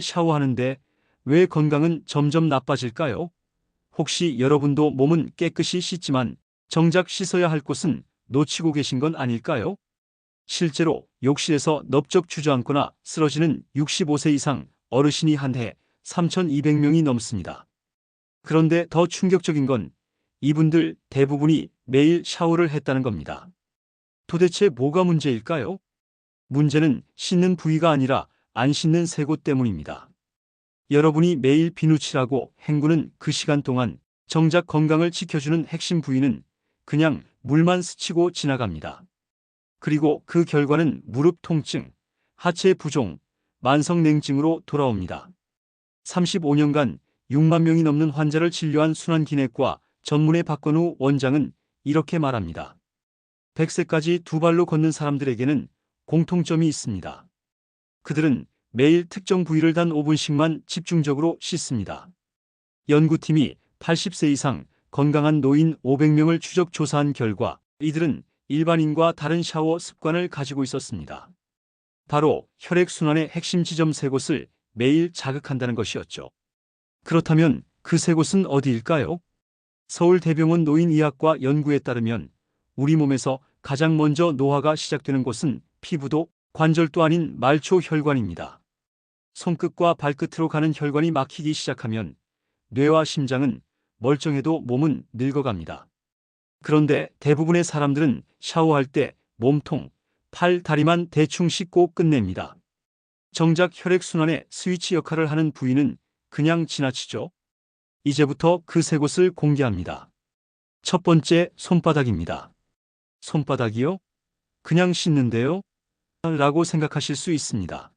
샤워하는데 왜 건강은 점점 나빠질까요? 혹시 여러분도 몸은 깨끗이 씻지만 정작 씻어야 할 곳은 놓치고 계신 건 아닐까요? 실제로 욕실에서 넙적 주저앉거나 쓰러지는 65세 이상 어르신이 한 해 3,200명이 넘습니다. 그런데 더 충격적인 건 이분들 대부분이 매일 샤워를 했다는 겁니다. 도대체 뭐가 문제일까요? 문제는 씻는 부위가 아니라 안 씻는 새 곳 때문입니다. 여러분이 매일 비누칠하고 헹구는 그 시간 동안 정작 건강을 지켜주는 핵심 부위는 그냥 물만 스치고 지나갑니다. 그리고 그 결과는 무릎 통증, 하체 부종, 만성 냉증으로 돌아옵니다. 35년간 6만 명이 넘는 환자를 진료한 순환기내과 전문의 박건우 원장은 이렇게 말합니다. 100세까지 두 발로 걷는 사람들에게는 공통점이 있습니다. 그들은 매일 특정 부위를 단 5분씩만 집중적으로 씻습니다. 연구팀이 80세 이상 건강한 노인 500명을 추적 조사한 결과 이들은 일반인과 다른 샤워 습관을 가지고 있었습니다. 바로 혈액순환의 핵심 지점 세 곳을 매일 자극한다는 것이었죠. 그렇다면 그 세 곳은 어디일까요? 서울대병원 노인의학과 연구에 따르면 우리 몸에서 가장 먼저 노화가 시작되는 곳은 피부도 관절도 아닌 말초혈관입니다. 손끝과 발끝으로 가는 혈관이 막히기 시작하면 뇌와 심장은 멀쩡해도 몸은 늙어갑니다. 그런데 대부분의 사람들은 샤워할 때 몸통, 팔, 다리만 대충 씻고 끝냅니다. 정작 혈액순환의 스위치 역할을 하는 부위는 그냥 지나치죠. 이제부터 그 세 곳을 공개합니다. 첫 번째, 손바닥입니다. 손바닥이요? 그냥 씻는데요? 라고 생각하실 수 있습니다.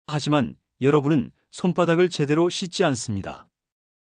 하지만 여러분은 손바닥을 제대로 씻지 않습니다.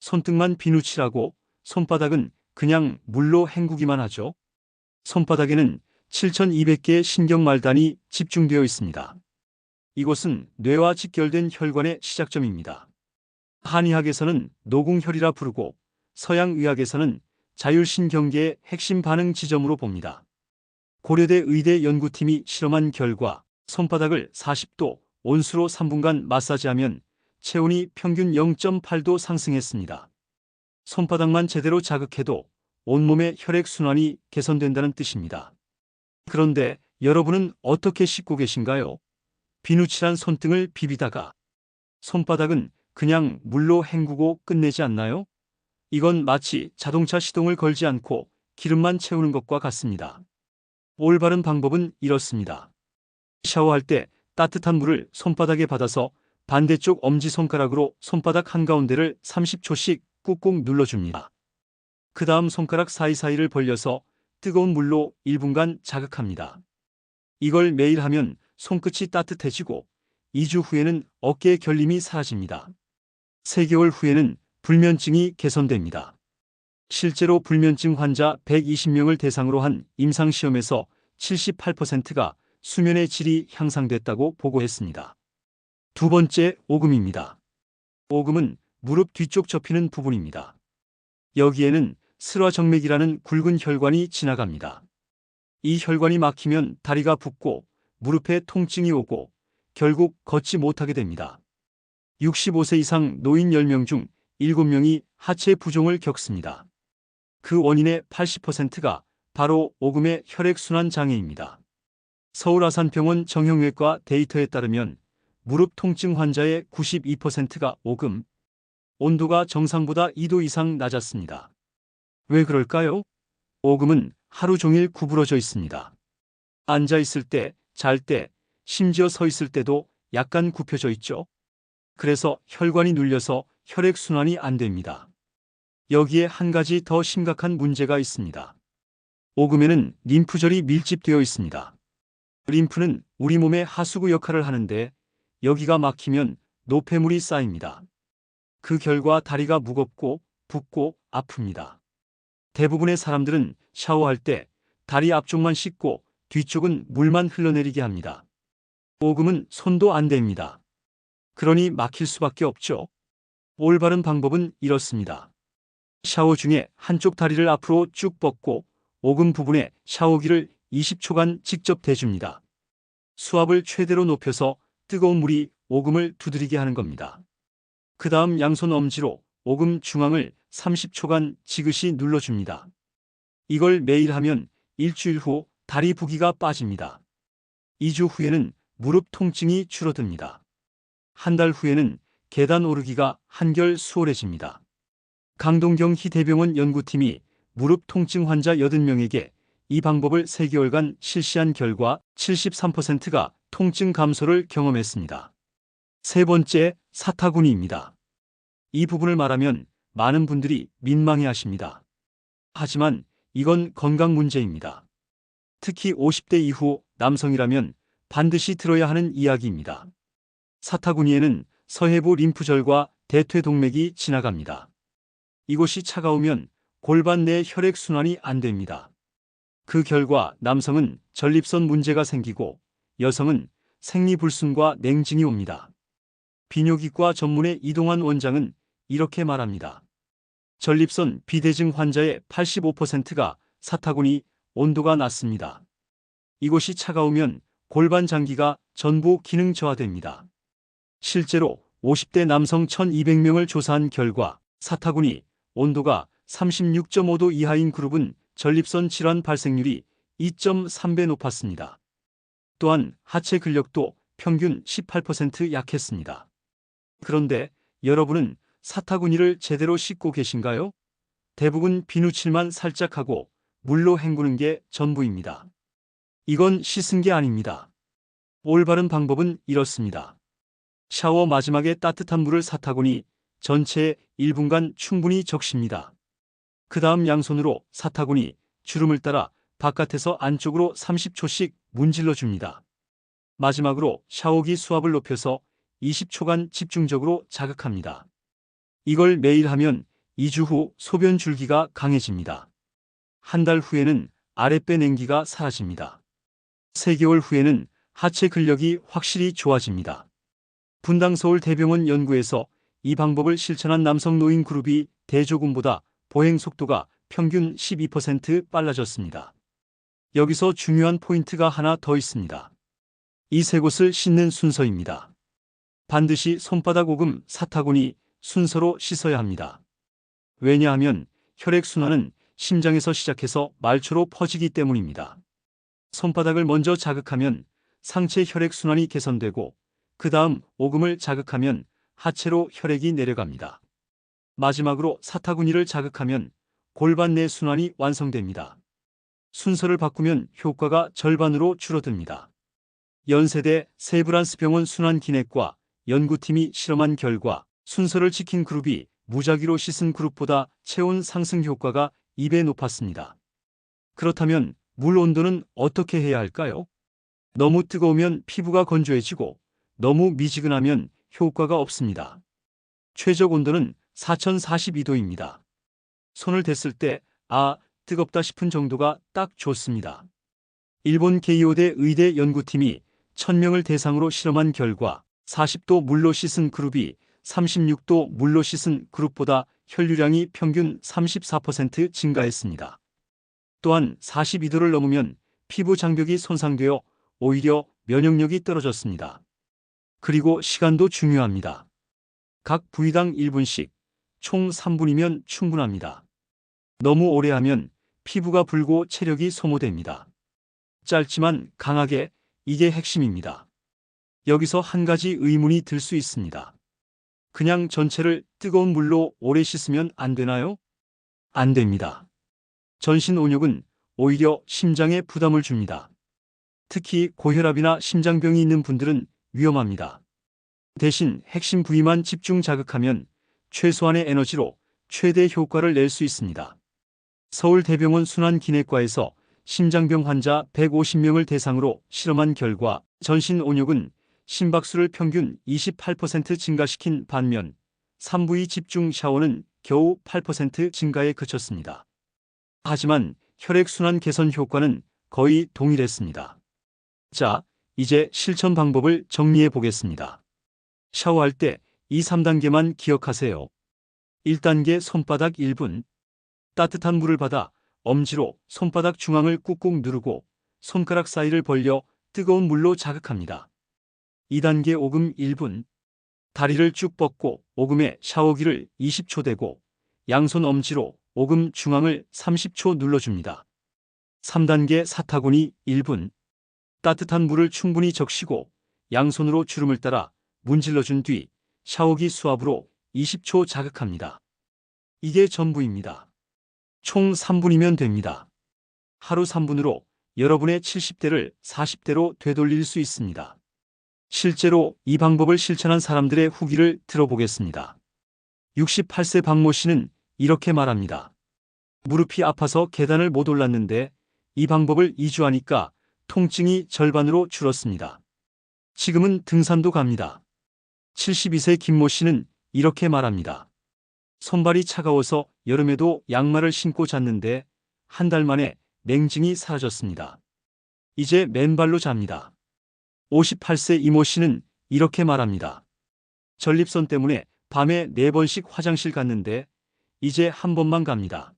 손등만 비누칠하고 손바닥은 그냥 물로 헹구기만 하죠. 손바닥에는 7,200개의 신경말단이 집중되어 있습니다. 이곳은 뇌와 직결된 혈관의 시작점입니다. 한의학에서는 노궁혈이라 부르고 서양의학에서는 자율신경계의 핵심 반응 지점으로 봅니다. 고려대 의대 연구팀이 실험한 결과 손바닥을 40도 온수로 3분간 마사지하면 체온이 평균 0.8도 상승했습니다. 손바닥만 제대로 자극해도 온몸의 혈액순환이 개선된다는 뜻입니다. 그런데 여러분은 어떻게 씻고 계신가요? 비누칠한 손등을 비비다가 손바닥은 그냥 물로 헹구고 끝내지 않나요? 이건 마치 자동차 시동을 걸지 않고 기름만 채우는 것과 같습니다. 올바른 방법은 이렇습니다. 샤워할 때 따뜻한 물을 손바닥에 받아서 반대쪽 엄지손가락으로 손바닥 한가운데를 30초씩 꾹꾹 눌러줍니다. 그 다음 손가락 사이사이를 벌려서 뜨거운 물로 1분간 자극합니다. 이걸 매일 하면 손끝이 따뜻해지고 2주 후에는 어깨의 결림이 사라집니다. 3개월 후에는 불면증이 개선됩니다. 실제로 불면증 환자 120명을 대상으로 한 임상시험에서 78%가 수면의 질이 향상됐다고 보고했습니다. 두 번째, 오금입니다. 오금은 무릎 뒤쪽 접히는 부분입니다. 여기에는 슬화정맥이라는 굵은 혈관이 지나갑니다. 이 혈관이 막히면 다리가 붓고 무릎에 통증이 오고 결국 걷지 못하게 됩니다. 65세 이상 노인 10명 중 7명이 하체 부종을 겪습니다. 그 원인의 80%가 바로 오금의 혈액순환 장애입니다. 서울 아산병원 정형외과 데이터에 따르면 무릎 통증 환자의 92%가 오금, 온도가 정상보다 2도 이상 낮았습니다. 왜 그럴까요? 오금은 하루 종일 구부러져 있습니다. 앉아 있을 때, 잘 때, 심지어 서 있을 때도 약간 굽혀져 있죠. 그래서 혈관이 눌려서 혈액순환이 안 됩니다. 여기에 한 가지 더 심각한 문제가 있습니다. 오금에는 림프절이 밀집되어 있습니다. 림프는 우리 몸의 하수구 역할을 하는데 여기가 막히면 노폐물이 쌓입니다. 그 결과 다리가 무겁고 붓고 아픕니다. 대부분의 사람들은 샤워할 때 다리 앞쪽만 씻고 뒤쪽은 물만 흘러내리게 합니다. 오금은 손도 안 댑니다. 그러니 막힐 수밖에 없죠. 올바른 방법은 이렇습니다. 샤워 중에 한쪽 다리를 앞으로 쭉 뻗고 오금 부분에 샤워기를 20초간 직접 대줍니다. 수압을 최대로 높여서 뜨거운 물이 오금을 두드리게 하는 겁니다. 그 다음 양손 엄지로 오금 중앙을 30초간 지그시 눌러줍니다. 이걸 매일 하면 일주일 후 다리 부기가 빠집니다. 2주 후에는 무릎 통증이 줄어듭니다. 한 달 후에는 계단 오르기가 한결 수월해집니다. 강동경 희대병원 연구팀이 무릎 통증 환자 80명에게 이 방법을 3개월간 실시한 결과 73%가 통증 감소를 경험했습니다. 세 번째, 사타구니입니다. 이 부분을 말하면 많은 분들이 민망해 하십니다. 하지만 이건 건강 문제입니다. 특히 50대 이후 남성이라면 반드시 들어야 하는 이야기입니다. 사타구니에는 서해부 림프절과 대퇴동맥이 지나갑니다. 이곳이 차가우면 골반 내 혈액순환이 안 됩니다. 그 결과 남성은 전립선 문제가 생기고 여성은 생리불순과 냉증이 옵니다. 비뇨기과 전문의 이동환 원장은 이렇게 말합니다. 전립선 비대증 환자의 85%가 사타구니 온도가 낮습니다. 이곳이 차가우면 골반 장기가 전부 기능 저하됩니다. 실제로 50대 남성 1200명을 조사한 결과 사타구니 온도가 36.5도 이하인 그룹은 전립선 질환 발생률이 2.3배 높았습니다. 또한 하체 근력도 평균 18% 약했습니다. 그런데 여러분은 사타구니를 제대로 씻고 계신가요? 대부분 비누칠만 살짝 하고 물로 헹구는 게 전부입니다. 이건 씻은 게 아닙니다. 올바른 방법은 이렇습니다. 샤워 마지막에 따뜻한 물을 사타구니 전체에 1분간 충분히 적십니다. 그 다음 양손으로 사타구니 주름을 따라 바깥에서 안쪽으로 30초씩 문질러 줍니다. 마지막으로 샤워기 수압을 높여서 20초간 집중적으로 자극합니다. 이걸 매일 하면 2주 후 소변 줄기가 강해집니다. 한 달 후에는 아랫배 냉기가 사라집니다. 3개월 후에는 하체 근력이 확실히 좋아집니다. 분당 서울대병원 연구에서 이 방법을 실천한 남성 노인 그룹이 대조군보다 보행 속도가 평균 12% 빨라졌습니다. 여기서 중요한 포인트가 하나 더 있습니다. 이 세 곳을 씻는 순서입니다. 반드시 손바닥 오금 사타구니 순서로 씻어야 합니다. 왜냐하면 혈액순환은 심장에서 시작해서 말초로 퍼지기 때문입니다. 손바닥을 먼저 자극하면 상체 혈액순환이 개선되고 그 다음 오금을 자극하면 하체로 혈액이 내려갑니다. 마지막으로 사타구니를 자극하면 골반 내 순환이 완성됩니다. 순서를 바꾸면 효과가 절반으로 줄어듭니다. 연세대 세브란스 병원 순환기내과 연구팀이 실험한 결과 순서를 지킨 그룹이 무작위로 씻은 그룹보다 체온 상승 효과가 2배 높았습니다. 그렇다면 물 온도는 어떻게 해야 할까요? 너무 뜨거우면 피부가 건조해지고 너무 미지근하면 효과가 없습니다. 최적 온도는 4042도입니다. 손을 댔을 때 뜨겁다 싶은 정도가 딱 좋습니다. 일본 게이오대 의대 연구팀이 1000명을 대상으로 실험한 결과 40도 물로 씻은 그룹이 36도 물로 씻은 그룹보다 혈류량이 평균 34% 증가했습니다. 또한 42도를 넘으면 피부 장벽이 손상되어 오히려 면역력이 떨어졌습니다. 그리고 시간도 중요합니다. 각 부위당 1분씩, 총 3분이면 충분합니다. 너무 오래 하면 피부가 불고 체력이 소모됩니다. 짧지만 강하게, 이게 핵심입니다. 여기서 한 가지 의문이 들 수 있습니다. 그냥 전체를 뜨거운 물로 오래 씻으면 안 되나요? 안 됩니다. 전신 온욕은 오히려 심장에 부담을 줍니다. 특히 고혈압이나 심장병이 있는 분들은 위험합니다. 대신 핵심 부위만 집중 자극하면 최소한의 에너지로 최대 효과를 낼 수 있습니다. 서울대병원 순환기내과에서 심장병 환자 150명을 대상으로 실험한 결과 전신 온욕은 심박수를 평균 28% 증가시킨 반면 산부위 집중 샤워는 겨우 8% 증가에 그쳤습니다. 하지만 혈액순환 개선 효과는 거의 동일했습니다. 자, 이제 실천 방법을 정리해 보겠습니다. 샤워할 때 이 3단계만 기억하세요. 1단계 손바닥 1분. 따뜻한 물을 받아 엄지로 손바닥 중앙을 꾹꾹 누르고 손가락 사이를 벌려 뜨거운 물로 자극합니다. 2단계 오금 1분. 다리를 쭉 뻗고 오금에 샤워기를 20초 대고 양손 엄지로 오금 중앙을 30초 눌러줍니다. 3단계 사타구니 1분. 따뜻한 물을 충분히 적시고 양손으로 주름을 따라 문질러준 뒤 샤워기 수압으로 20초 자극합니다. 이게 전부입니다. 총 3분이면 됩니다. 하루 3분으로 여러분의 70대를 40대로 되돌릴 수 있습니다. 실제로 이 방법을 실천한 사람들의 후기를 들어보겠습니다. 68세 박모 씨는 이렇게 말합니다. 무릎이 아파서 계단을 못 올랐는데 이 방법을 2주 하니까 통증이 절반으로 줄었습니다. 지금은 등산도 갑니다. 72세 김모 씨는 이렇게 말합니다. 손발이 차가워서 여름에도 양말을 신고 잤는데 한 달 만에 냉증이 사라졌습니다. 이제 맨발로 잡니다. 58세 이모 씨는 이렇게 말합니다. 전립선 때문에 밤에 4번씩 화장실 갔는데 이제 한 번만 갑니다.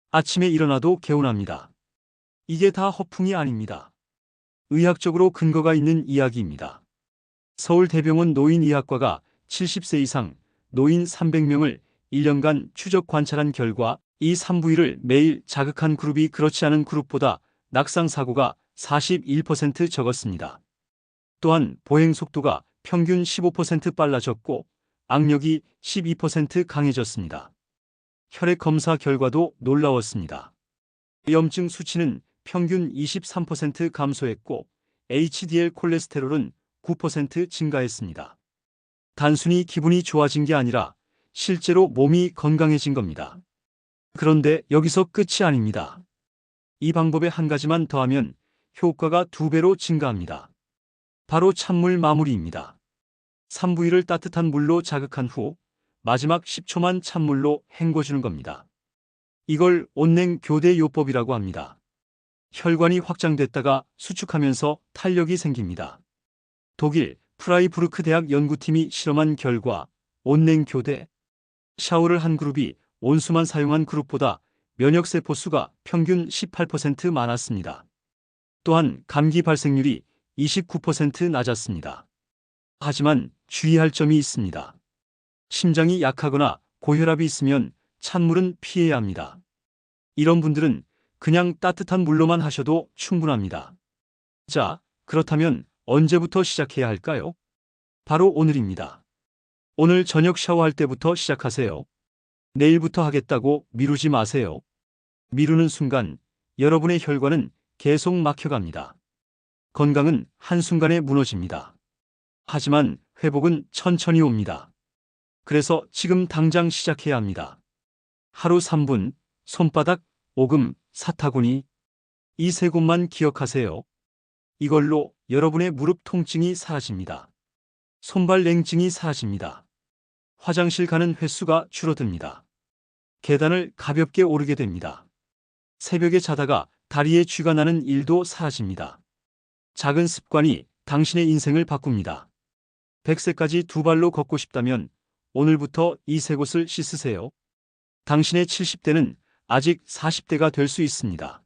아침에 일어나도 개운합니다. 이게 다 허풍이 아닙니다. 의학적으로 근거가 있는 이야기입니다. 서울대병원 노인의학과가 70세 이상 노인 300명을 1년간 추적 관찰한 결과 이 산부인을 매일 자극한 그룹이 그렇지 않은 그룹보다 낙상사고가 41% 적었습니다. 또한 보행 속도가 평균 15% 빨라졌고 악력이 12% 강해졌습니다. 혈액 검사 결과도 놀라웠습니다. 염증 수치는 평균 23% 감소했고 HDL 콜레스테롤은 9% 증가했습니다. 단순히 기분이 좋아진 게 아니라 실제로 몸이 건강해진 겁니다. 그런데 여기서 끝이 아닙니다. 이 방법에 한 가지만 더하면 효과가 2배로 증가합니다. 바로 찬물 마무리입니다. 산부인을 따뜻한 물로 자극한 후 마지막 10초만 찬물로 헹궈주는 겁니다. 이걸 온냉 교대 요법이라고 합니다. 혈관이 확장됐다가 수축하면서 탄력이 생깁니다. 독일 프라이부르크 대학 연구팀이 실험한 결과 온냉 교대 샤워를 한 그룹이 온수만 사용한 그룹보다 면역세포 수가 평균 18% 많았습니다. 또한 감기 발생률이 29% 낮았습니다. 하지만 주의할 점이 있습니다. 심장이 약하거나 고혈압이 있으면 찬물은 피해야 합니다. 이런 분들은 그냥 따뜻한 물로만 하셔도 충분합니다. 자, 그렇다면 언제부터 시작해야 할까요? 바로 오늘입니다. 오늘 저녁 샤워할 때부터 시작하세요. 내일부터 하겠다고 미루지 마세요. 미루는 순간 여러분의 혈관은 계속 막혀갑니다. 건강은 한순간에 무너집니다. 하지만 회복은 천천히 옵니다. 그래서 지금 당장 시작해야 합니다. 하루 3분, 손바닥, 오금, 사타구니 이 3곳만 기억하세요. 이걸로 여러분의 무릎 통증이 사라집니다. 손발 냉증이 사라집니다. 화장실 가는 횟수가 줄어듭니다. 계단을 가볍게 오르게 됩니다. 새벽에 자다가 다리에 쥐가 나는 일도 사라집니다. 작은 습관이 당신의 인생을 바꿉니다. 100세까지 2발로 걷고 싶다면 오늘부터 이 3곳을 씻으세요. 당신의 70대는 아직 40대가 될 수 있습니다.